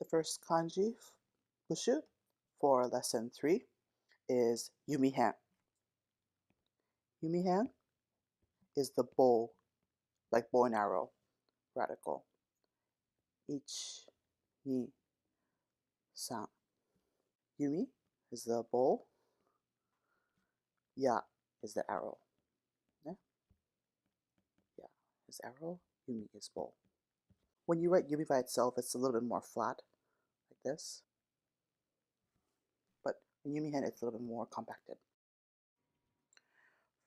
The first kanji bushu for lesson 3 is yumihen. Yumihen is the bow, like bow and arrow, radical. Ich, ni, san. Yumi is the bow. Ya is the arrow. Yeah? Ya is arrow. Yumi is bow. When you write yumi by itself, it's a little bit more flat, like this. But in yumihen, it's a little bit more compacted.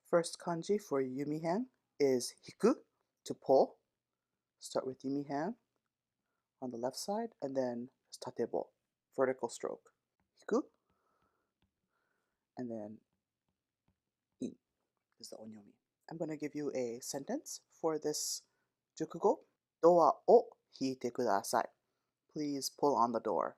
First kanji for yumihen is hiku, to pull. Start with yumihen on the left side, and then tatebo, vertical stroke. Hiku, and then in is the onyomi. I'm going to give you a sentence for this jukugo. Doa o hiite kudasai. Please pull on the door.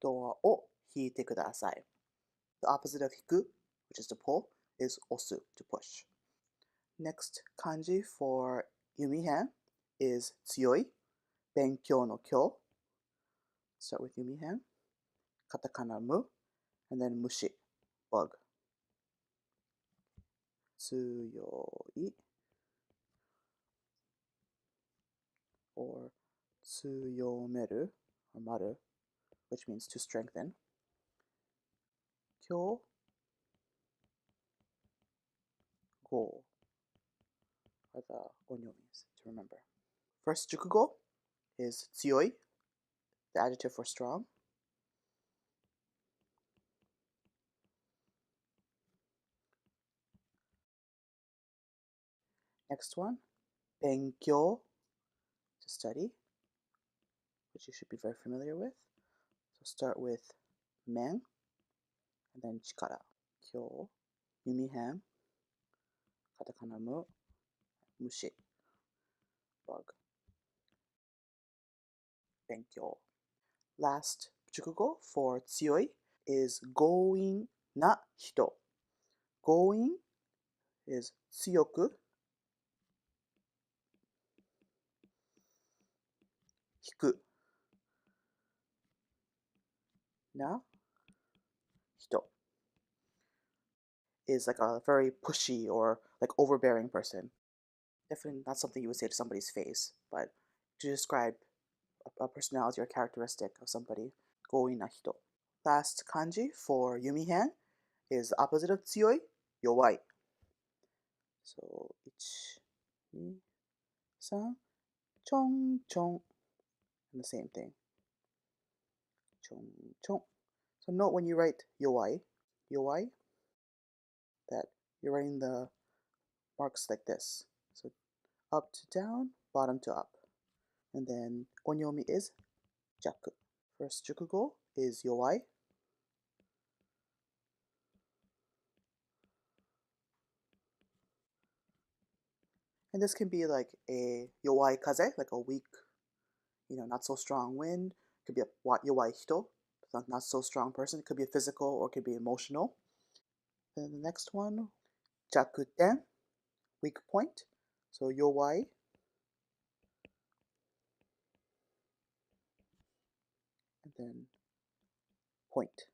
Doa o hiite kudasai. The opposite of hiku, which is to pull, is osu, to push. Next kanji for yumihen is tsuyoi, benkyou no kyou. Start with yumihen, katakana mu, and then mushi, bug. Tsuyoi or tsuyomeru or maru, which means to strengthen. Kyou, go are the onyomis to remember. First jukugo is tsuyoi, the adjective for strong. Next one, benkyou, to study, which you should be very familiar with. So start with men, and then chikara. Kyou, yumihen, katakana mu, mushi, bug. Benkyou. Last jukugo for tsuyoi is going na hito. Going is tsuyoku. Hiku. Na hito is like a very pushy or like overbearing person. Definitely not something you would say to somebody's face, but to describe a personality or characteristic of somebody. Going na hito. Last kanji for yumihen is the opposite of tsuyoi, yowai. So 1, 2, 3, chong chong, and the same thing. Chong chong. So note when you write yowai, that you're writing the marks like this. So up to down, bottom to up. And then onyomi is jaku. First jukugo is yowai. And this can be like a yowai kaze, like a weak, not so strong wind. It could be a yowai hito, not so strong person. It could be a physical or it could be emotional. Then the next one, jakuten, weak point. So yowai. And then point,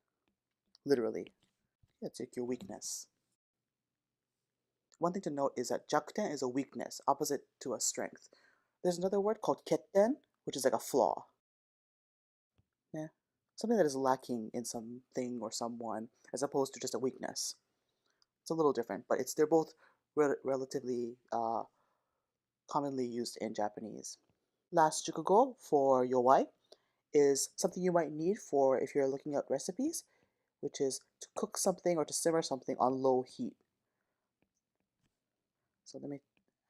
literally. It's like your weakness. One thing to note is that jakuten is a weakness, opposite to a strength. There's another word called ketten, which is like a flaw. Yeah. Something that is lacking in something or someone, as opposed to just a weakness. It's a little different, but they're both relatively commonly used in Japanese. Last jukugo for yowai is something you might need for if you're looking at recipes, which is to cook something or to simmer something on low heat. So let me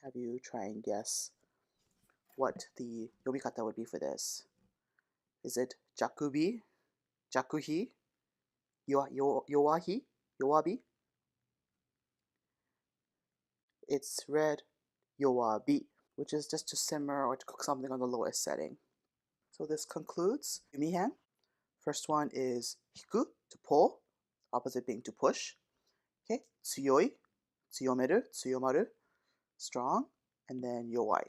have you try and guess what the yomikata would be for this. Is it jakubi, jakuhi, yowahi, yowabi? It's read yowabi, which is just to simmer or to cook something on the lowest setting. So this concludes yumihen. First one is hiku, to pull, opposite being to push. Okay, tsuyoi, tsuyomeru, tsuyomaru, strong, and then yowai.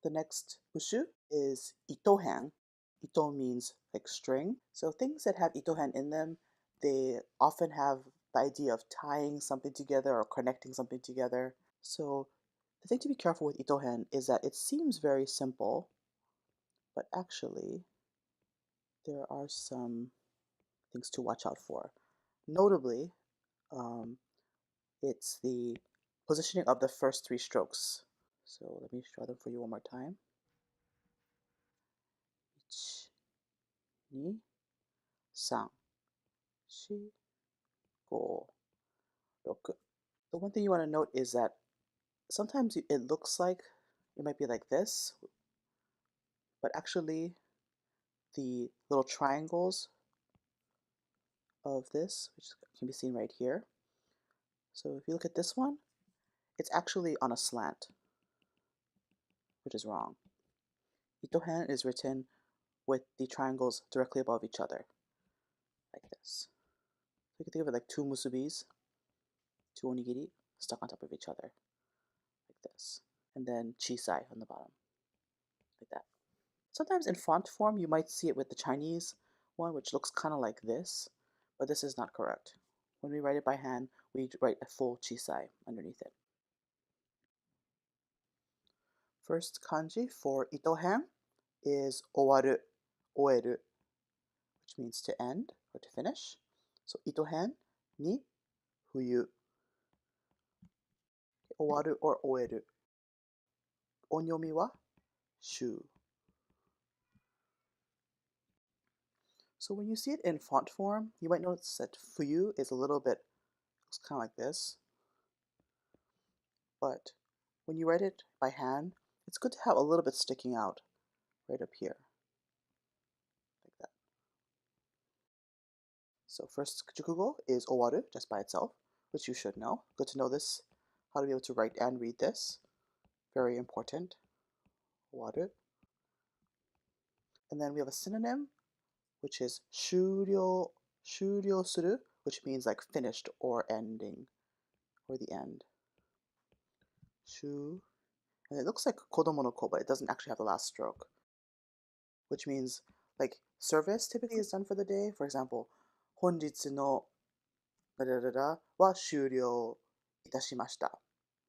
The next ushu is itohen. Ito means like string. So things that have itohen in them, they often have the idea of tying something together or connecting something together. So the thing to be careful with itohen is that it seems very simple, but actually there are some things to watch out for. Notably, um, it's the positioning of the first three strokes. So let me draw them for you one more time. 1, 2, 3, 4, 5, 6. The one thing you want to note is that sometimes it looks like it might be like this, but actually the little triangles of this, which can be seen right here. So if you look at this one, it's actually on a slant, which is wrong. Itohen is written with the triangles directly above each other, like this. So you can think of it like two musubis, two onigiri, stuck on top of each other, like this. And then chisai on the bottom, like that. Sometimes in font form, you might see it with the Chinese one, which looks kind of like this, but this is not correct. When we write it by hand, we write a full chisai underneath it. First kanji for itohen is owaru, oeru, which means to end or to finish. So itohen ni fuyu. Owaru or oeru. Onyomi wa shu. So when you see it in font form, you might notice that fuyu is a little bit, looks kind of like this. But when you write it by hand, it's good to have a little bit sticking out right up here, like that. So first jukugo is owaru, just by itself, which you should know. Good to know this, how to be able to write and read this. Very important. Owaru. And then we have a synonym, which is shuryo, shuryo suru, which means like finished or ending, or the end. Shu. And it looks like kodomo no ko, but it doesn't actually have the last stroke, which means like service typically is done for the day. For example, 本日のだだだだは終了いたしました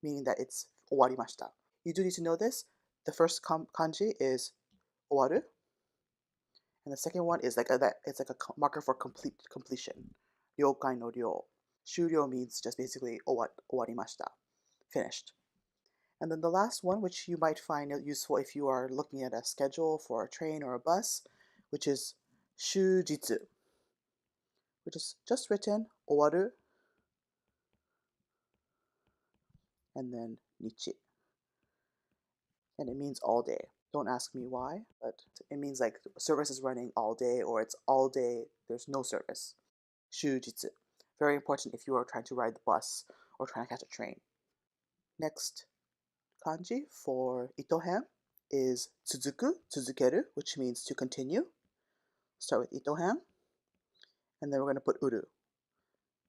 meaning that it's 終わりました You do need to know this. The first kanji is 終わる and the second one is like it's like a marker for completion. 了解の了 終了 means just basically 終わりました finished. And then the last one, which you might find useful if you are looking at a schedule for a train or a bus, which is 終日 which is just written 終わる and then nichi. And it means all day. Don't ask me why, but it means like service is running all day or it's all day, there's no service. Shujitsu. Very important if you are trying to ride the bus or trying to catch a train. Next kanji for itohen is tsuzuku, tsuzukeru, which means to continue. Start with itohen. And then we're going to put uru,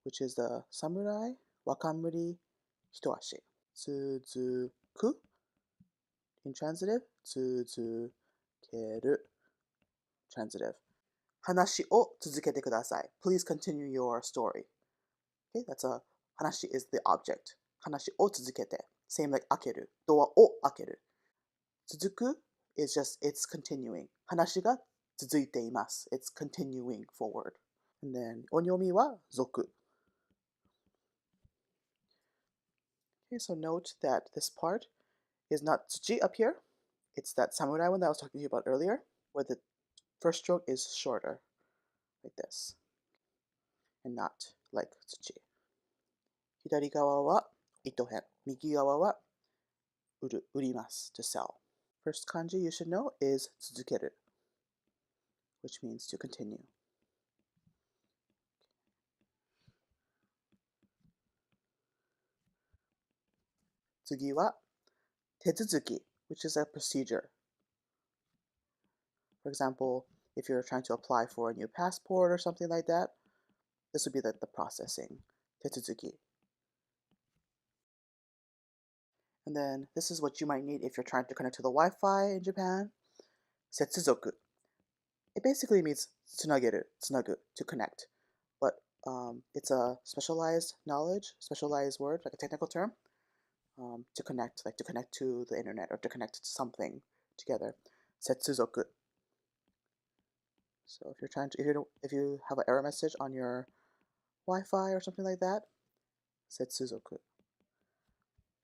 which is the samurai, wakamuri, hitoashi. Tsuzuku. Intransitive, 続ける transitive. 話を続けてください Please continue your story. Okay, that's a 話 is the object. 話を続けて Same like 開ける ドアを開ける続く is just it's continuing. 話が続いています It's continuing forward. And then お読みは続 Okay, so note that this part is not tsuchi up here. It's that samurai one that I was talking to you about earlier, where the first stroke is shorter, like this, and not like tsuchi. 左側は糸編、右側は売ります to sell. First kanji you should know is 続ける which means to continue. 次は手続き which is a procedure. For example, if you're trying to apply for a new passport or something like that, this would be the processing, tetsuzuki. And then this is what you might need if you're trying to connect to the Wi-Fi in Japan, setsuzoku. It basically means tsunageru, tsunagu, to connect. But it's a specialized knowledge, specialized word, like a technical term, to connect, like to connect to the internet or to connect to something together. Setsuzoku. So if you're trying to, if you have an error message on your Wi-Fi or something like that, 接続。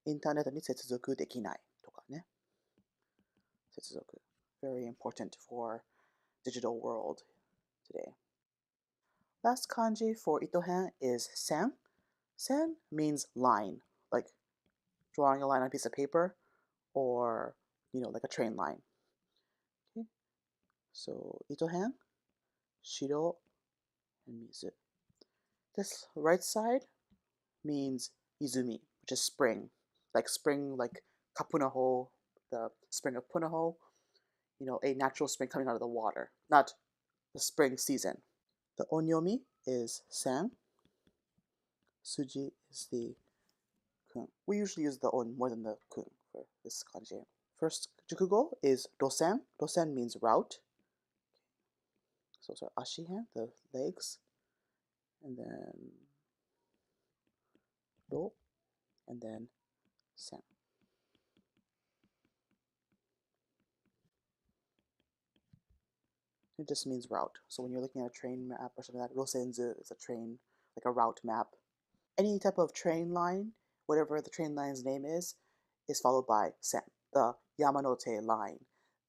インターネットに接続できないとかね。接続。Very important for digital world today. Last kanji for itohen is sen. Sen means line, like drawing a line on a piece of paper or, like a train line. Okay. So itohen, shiro, and mizu. This right side means izumi, which is spring. Like Kapunaho, the spring of Punaho, a natural spring coming out of the water, not the spring season. The onyomi is san. Suji is the kun. We usually use the on more than the kun for this kanji. First jukugo is rosen. Rosen means route. So sorry, ashihen, the legs. And then ro, and then sen. It just means route. So when you're looking at a train map or something like that, rosenzu is a train, like a route map. Any type of train line, whatever the train line's name is followed by sen. The Yamanote line,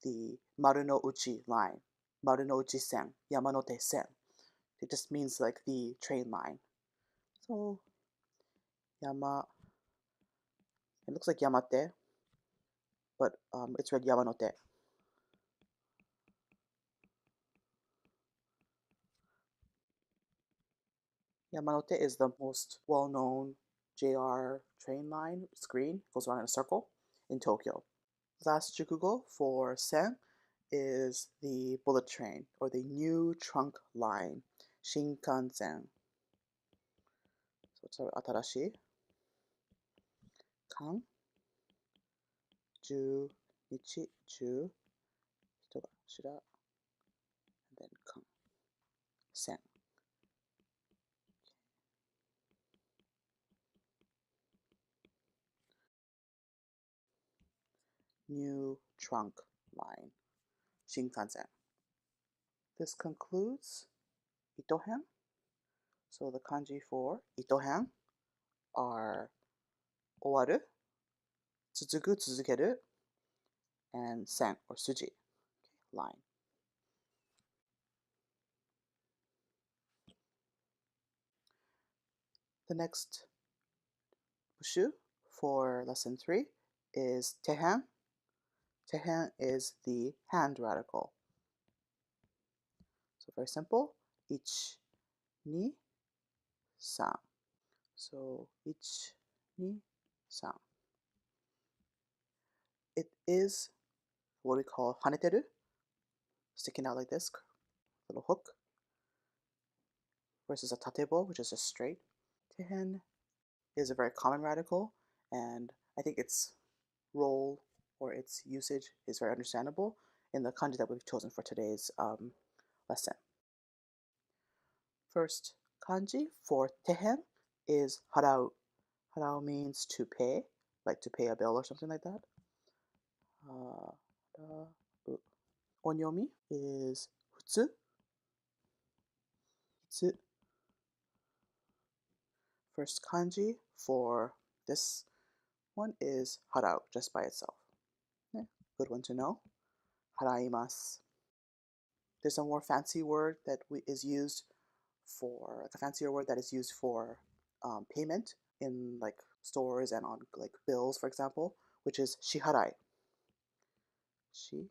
the Marunouchi line, Marunouchi sen, Yamanote sen. It just means like the train line. So Yama, it looks like Yamate, but it's read Yamanote. Yamanote is the most well-known JR train line. It's green, goes around in a circle in Tokyo. Last jukugo for sen is the bullet train or the new trunk line, Shinkansen. So it's atarashi. Kan, ju, nichi, ju, hito ga shira, and then kan, sen. New trunk line, Shinkansen. This concludes itohen. So the kanji for itohen are owaru, tsutsugu, tsuzukeru, and sen or suji, line. The next bushu for lesson 3 is tehen. Tehen is the hand radical. So very simple. Ich, ni, san. So ich, ni, san. It is what we call haneteru, sticking out like this, little hook, versus a tatebo, which is just straight. Tehen is a very common radical, and I think its role or its usage is very understandable in the kanji that we've chosen for today's lesson. First kanji for tehen is harau. Harau means to pay, like to pay a bill or something like that. Onyomi is futsu. Futsu. First kanji for this one is harau, just by itself. Yeah, good one to know. Haraimasu. There's a more fancy word that is used for, like a fancier word that is used for payment in like stores and on like bills, for example, which is shiharai. Shiharai,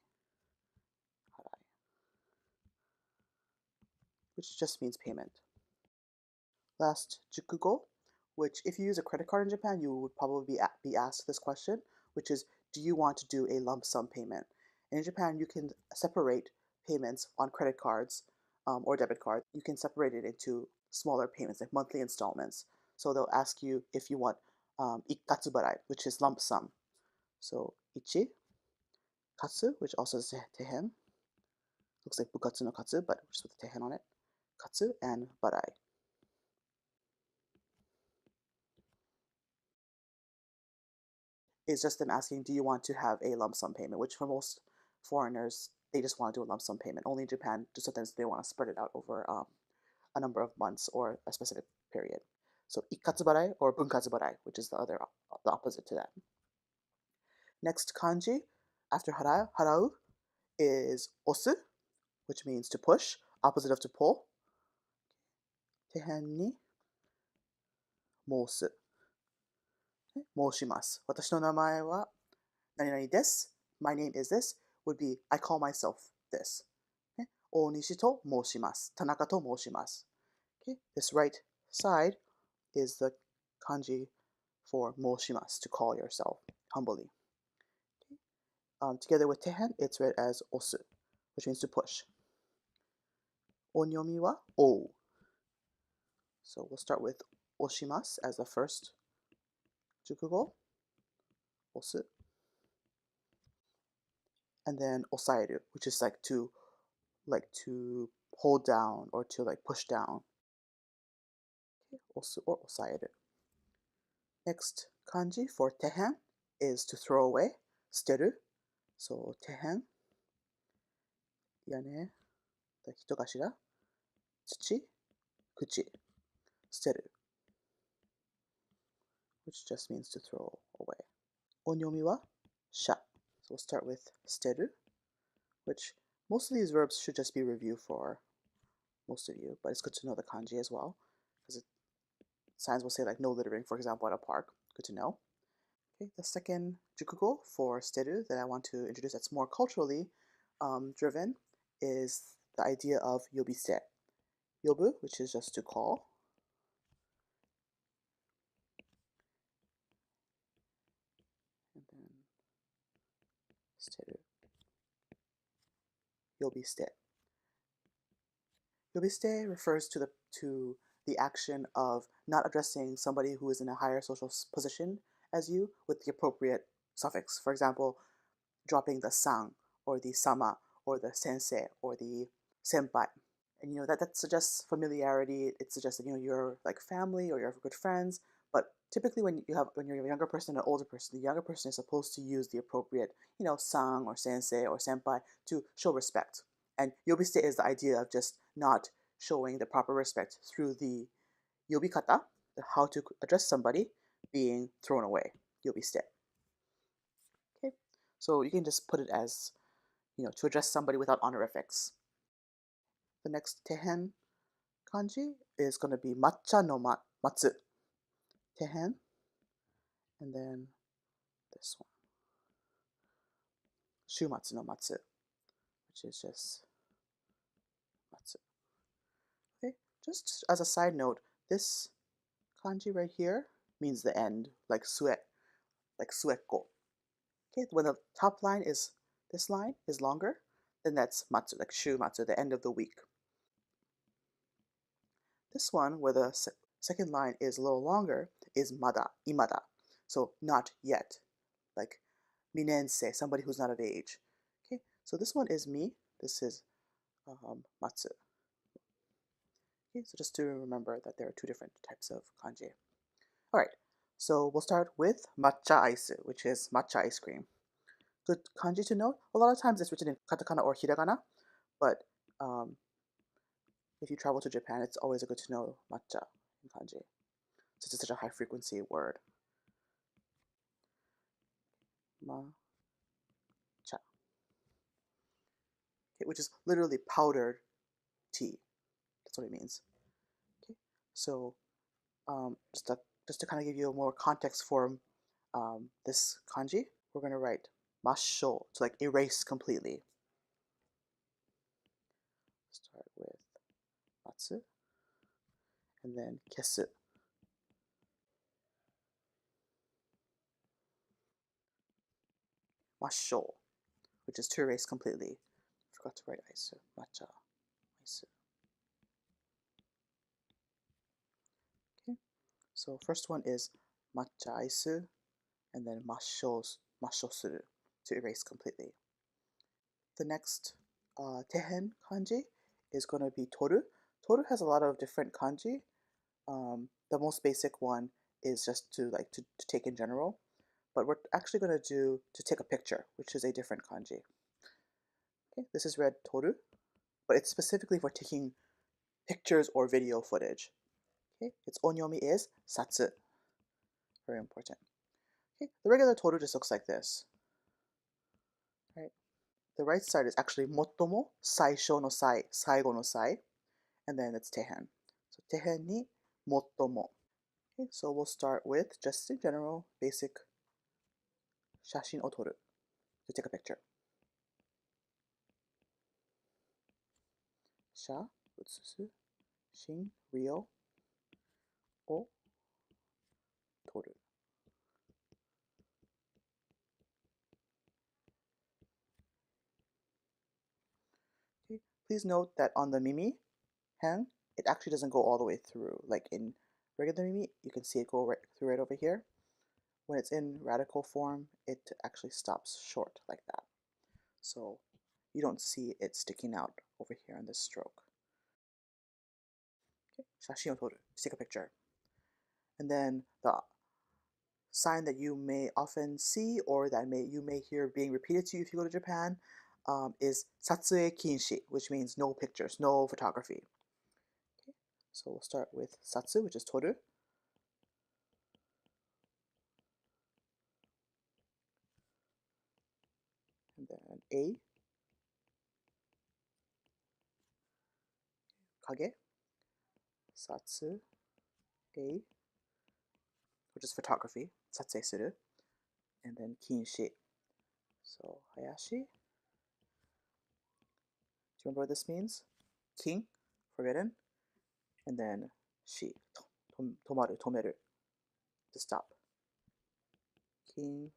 which just means payment. Last, jukugo, which if you use a credit card in Japan, you would probably be asked this question, which is do you want to do a lump sum payment? And in Japan, you can separate payments on credit cards or debit cards. You can separate it into smaller payments, like monthly installments. So they'll ask you if you want ikkatsubarai, which is lump sum. So ichi, katsu, which also is tehen. Looks like bukatsu no katsu, but just with tehen on it. Katsu and barai. Is just them asking, do you want to have a lump sum payment? Which for most foreigners, they just want to do a lump sum payment. Only in Japan, just sometimes they want to spread it out over a number of months or a specific period. So ikkatsubarai or bunkatsubarai, which is the opposite to that. Next kanji after harau is osu, which means to push, opposite of to pull. Tehen ni mosu. 申します。私の名前は何々です。My name is this would be I call myself this. 大西と申します。田中と申します。Okay? This right side is the kanji for 申します to call yourself humbly. Together with tehen, it's read as osu, which means to push. Onyomi wa ou. So we'll start with oshimasu as the first jukugo. Osu. And then osaeru, which is like to hold down or to like push down. Okay, osu or osaeru. Next kanji for tehen is to throw away, steru. So tehen, yane, the hitogashira, tsuchi, kuchi, steru, which just means to throw away. Onyomi wa sha. So we'll start with steru, which most of these verbs should just be review for most of you, but it's good to know the kanji as well, because signs will say like no littering, for example, at a park. Good to know. Okay, the second jukugo for steru that I want to introduce that's more culturally driven is the idea of yobise. Yobu, which is just to call. And then steru. Yobise. Yobiste refers to the action of not addressing somebody who is in a higher social position as you with the appropriate suffix. For example, dropping the sang or the sama or the sensei or the senpai. And that suggests familiarity. It suggests that you're like family or you're good friends. But typically when you're a younger person or older person, the younger person is supposed to use the appropriate sang or sensei or senpai to show respect. And yobiste is the idea of just not showing the proper respect through the yobikata, how to address somebody, being thrown away. Yobiste. Okay, so you can just put it as to address somebody without honorifics. The next tehen kanji is going to be matcha no matsu. Tehen, and then this one. Shumatsu no matsu, which is just matsu. Okay, just as a side note, this kanji right here means the end, like sue, like sueko. Okay, when the top line is, this line is longer, then that's matsu, like shumatsu, the end of the week. This one, where the second line is a little longer, is mada, imada. So not yet, like minense, somebody who's not of age. Okay, so this one is me, this is matsu. Okay, so just to remember that there are two different types of kanji. All right, so we'll start with matcha ice, which is matcha ice cream. Good kanji to note. A lot of times it's written in katakana or hiragana, but if you travel to Japan, it's always good to know matcha in kanji, since it's such a high frequency word. Matcha. Okay, which is literally powdered tea. That's what it means. Okay, so just to kind of give you a more context for this kanji, we're going to write masho to like erase completely. Start with matsu and then kesu. Masho, which is to erase completely. Forgot to write ice. Matcha. Ice. Okay. So first one is matcha ice, and then masho suru, to erase completely. The next tehen kanji is going to be toru. Toru has a lot of different kanji. The most basic one is just to take in general, but we're actually going to do to take a picture, which is a different kanji. Okay, this is read toru, but it's specifically for taking pictures or video footage. Okay, its onyomi is satsu. Very important. Okay, the regular toru just looks like this. Right? The right side is actually mottomo, saisho no sai, saigo no sai, and then it's tehen. So tehen ni mottomo. Okay, so we'll start with just in general, basic shashin o toru, to take a picture. Sha, utsusu, shin, ryo, o, toru. Okay. Please note that on the mimi hen, it actually doesn't go all the way through. Like in regular mimi, you can see it go right through right over here. When it's in radical form, it actually stops short like that. So you don't see it sticking out over here on this stroke. Okay. Shashin o toru, just take a picture. And then the sign that you may often see or that you may hear being repeated to you if you go to Japan is satsue kinshi, which means no pictures, no photography. Okay. So we'll start with satsu, which is toru. And then a, kage, satsu, a, which is photography, satsue suru, and then kinshi. So hayashi. Do you remember what this means? King, forbidden, and then shi, tomaru, tomeru, to stop. Kinshi.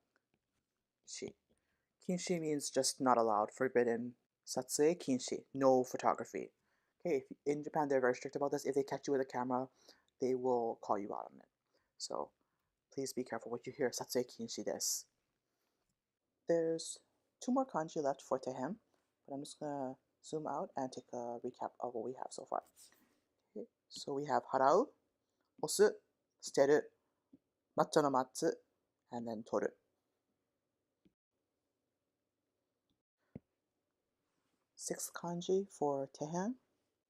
Kinshi means just not allowed, forbidden. Satsue kinshi, no photography. Okay, in Japan they're very strict about this. If they catch you with a camera, they will call you out on it. So please be careful what you hear. Satsue kinshi desu. There's two more kanji left for tehen, but I'm just gonna zoom out and take a recap of what we have so far. Okay, so we have harau, osu, steru, matcha no matsu, and then toru. Sixth kanji for tehen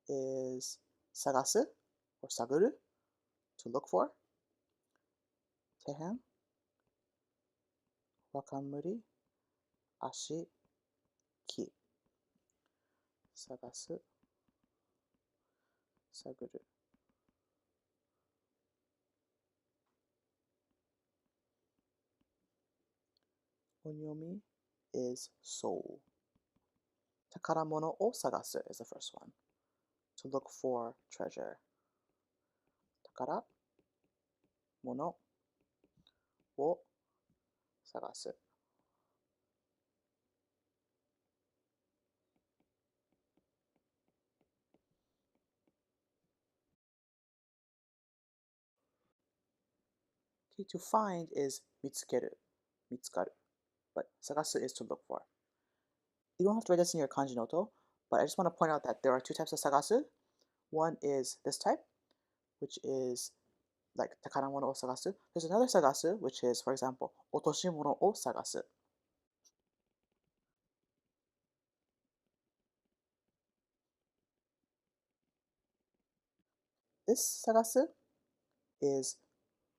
is sagasu, or saguru, to look for. Tehen, wakamuri, ashi, ki. Sagasu, saguru. Onyomi is soul. Takaramono o sagasu is the first one, to look for treasure. Takara, mono, wo sagasu. Okay, to find is mitsukeru, mitsukaru, but sagasu is to look for. You don't have to write this in your kanji noto, but I just want to point out that there are two types of sagasu. One is this type, which is like takaramono o sagasu. There's another sagasu, which is, for example, otoshimono o sagasu. This sagasu is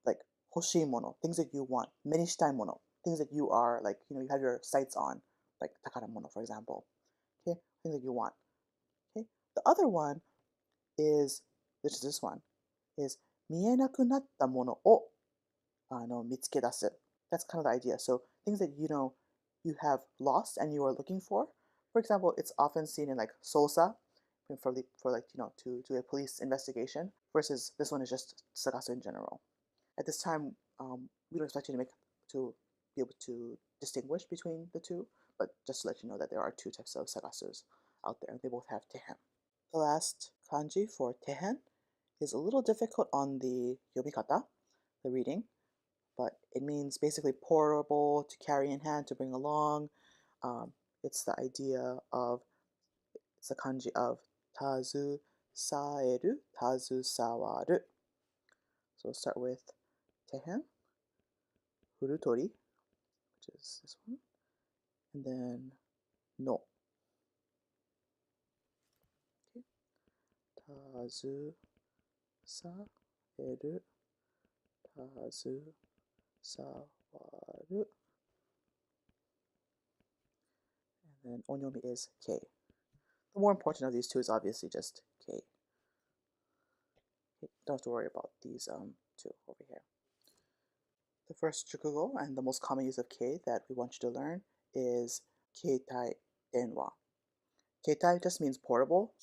like hoshimono, things that you want, menishitai mono, things that you are like, you have your sights on, like takaramono, for example. Okay, things that you want. Okay, the other one is, which is this one, is mienaku natta mono o mitsukedasu. That's kind of the idea. So things that you have lost and you are looking for. For example, it's often seen in like sosa for like to do a police investigation. Versus this one is just sagasu in general. At this time, we don't expect you to be able to distinguish between the two, but just to let you know that there are two types of sagasus out there. They both have tehen. The last kanji for tehen is a little difficult on the yomikata, the reading, but it means basically portable, to carry in hand, to bring along. It's the idea of, it's the kanji of tazu saeru, tazu sawaru. So we'll start with tehen, furutori, which is this one, and then no. Okay. Tazu saeru, tazu sawaru. And then onyomi is K. The more important of these two is obviously just K. Okay, don't have to worry about these two over here. The first chukugo and the most common use of K that we want you to learn is keitai denwa. Keitai just means portable.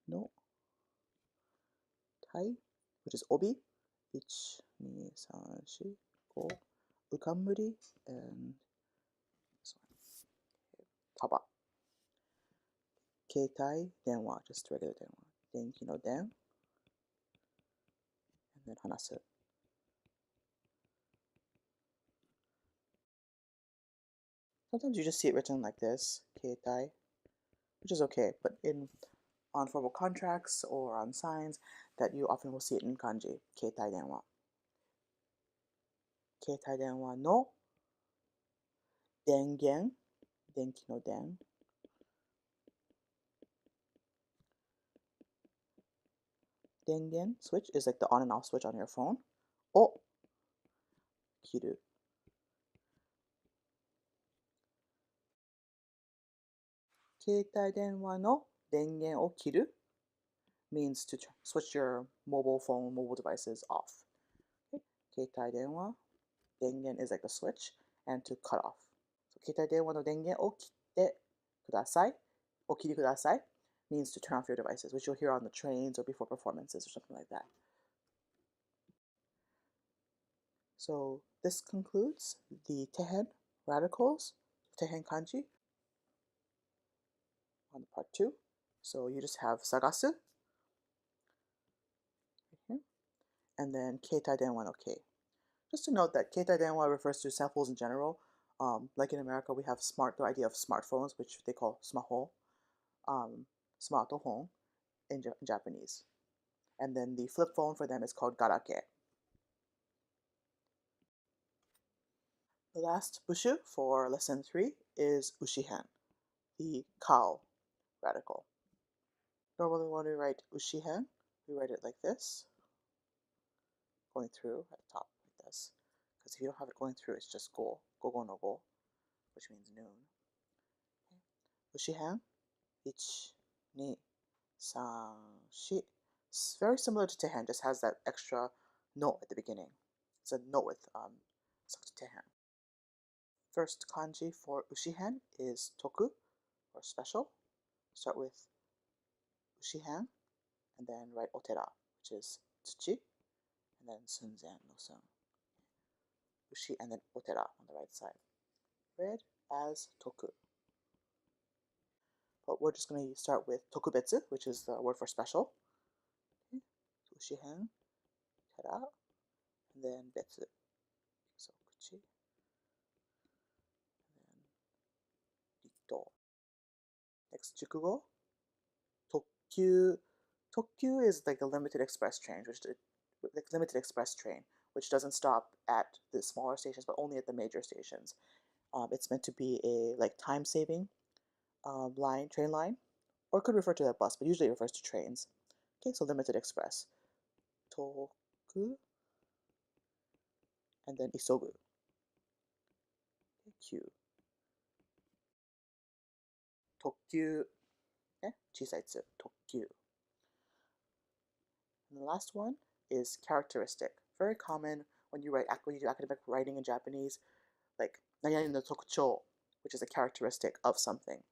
No. Tai, which is obi. 1, 2, 3, 4, 5. Ukamburi and this one. Taba. Keitai denwa, just regular denwa. Denki no den. And then hanasu. Sometimes you just see it written like this, keitai, which is okay, but on formal contracts or on signs, that you often will see it in kanji, keitai denwa. Keitai denwa no dengen, denki no den. Dengen switch is like the on and off switch on your phone. O kiru. Keitai denwa no dengen o kiru means to switch your mobile devices off. Okay. Keitai denwa, dengen is like the switch, and to cut off. So, keitai denwa no dengen o kitte kudasai, o kiri kudasai means to turn off your devices, which you'll hear on the trains or before performances or something like that. So this concludes the tehen radicals, tehen kanji on the part 2. So you just have sagasu right here, and then keitai denwa no kei. Just to note that keitai denwa refers to cell phones in general. Like in America, we have the idea of smartphones, which they call smaho, smartphone in Japanese. And then the flip phone for them is called garake. The last bushu for lesson 3 is ushihen, the cow radical. Normally when we write ushihen, we write it like this, going through at the top like this. Because if you don't have it going through, it's just go, gogo no go, which means noon. Okay. Ushihen, 1, 2, 3, 4. It's very similar to tehen, just has that extra note at the beginning. It's a note with tehen. First kanji for ushihen is toku, or special. Start with ushihen, and then write otera, which is tsuchi, and then sunzen no sun. Ushi, and then otera on the right side. Read as toku. But we're just going to start with tokubetsu, which is the word for special. Okay. Ushihen, tera, and then betsu. So kuchi, and then rito. Next, jukugo. Tokkyu. Tokkyu is like a limited express train, which doesn't stop at the smaller stations, but only at the major stations. It's meant to be a like time-saving train line, or it could refer to a bus, but usually it refers to trains. Okay, so limited express. Toku, and then isogu. Okay, Q. Tokkyu. Okay, chisaitsu. Tokkyu. And the last one is characteristic. Very common when you do academic writing in Japanese, like nani no tokuchou, which is a characteristic of something.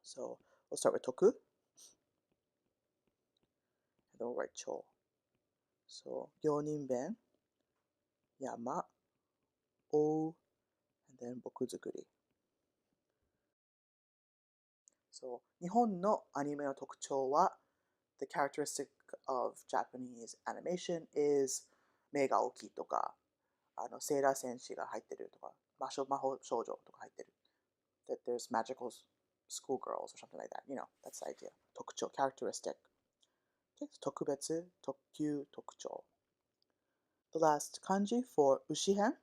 So we'll start with toku, and then we'll write chou. So gyoninben, 山、追う, and then 僕作り. So, 日本のアニメの特徴は the characteristic of Japanese animation is 目が大きいとか、セーラー戦士が入ってるとか、魔法少女とか入ってる。That there's magical schoolgirls or something like that. You know, that's the idea. 特徴 characteristic. 特別、特級、特徴. The last kanji for 牛編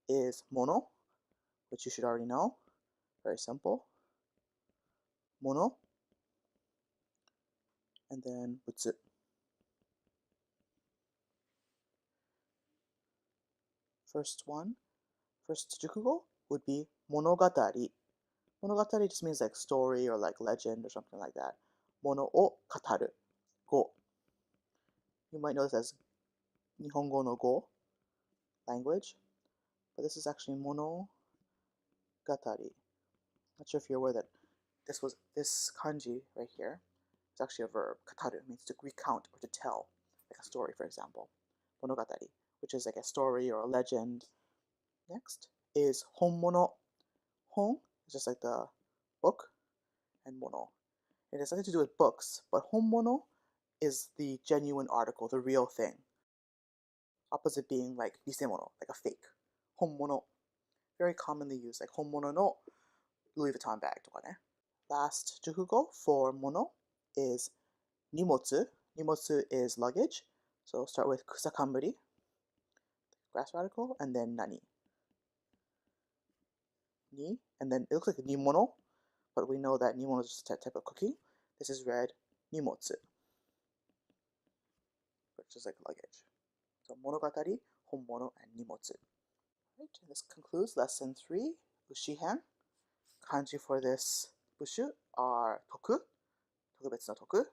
is mono, which you should already know. Very simple. Mono. And then 仏. First jukugo would be 物語. Monogatari just means like story or like legend or something like that. Mono o kataru. Go. You might know this as Nihongo no go, language. But this is actually monogatari. Not sure if you're aware that this kanji right here is actually a verb. Kataru means to recount or to tell, like a story, for example. Monogatari, which is like a story or a legend. Next is honmono. Hon is just like the book, and mono. It has nothing to do with books, but honmono is the genuine article, the real thing. Opposite being like nisemono, like a fake. Honmono, very commonly used, like honmono no Louis Vuitton bag とかね. Last jukugo for mono is nimotsu. Nimotsu is luggage. So start with kusakamburi, grass radical, and then nani. Ni, and then it looks like nimono, but we know that nimono is just a type of cookie. This is read nimotsu, which is like luggage. So monogatari, honmono, and nimotsu. Right, and this concludes lesson 3, Ushihan. Kanji for this bushu are toku, tokubetsu no toku,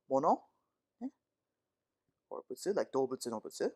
mono, or butsu, like doubutsu no butsu,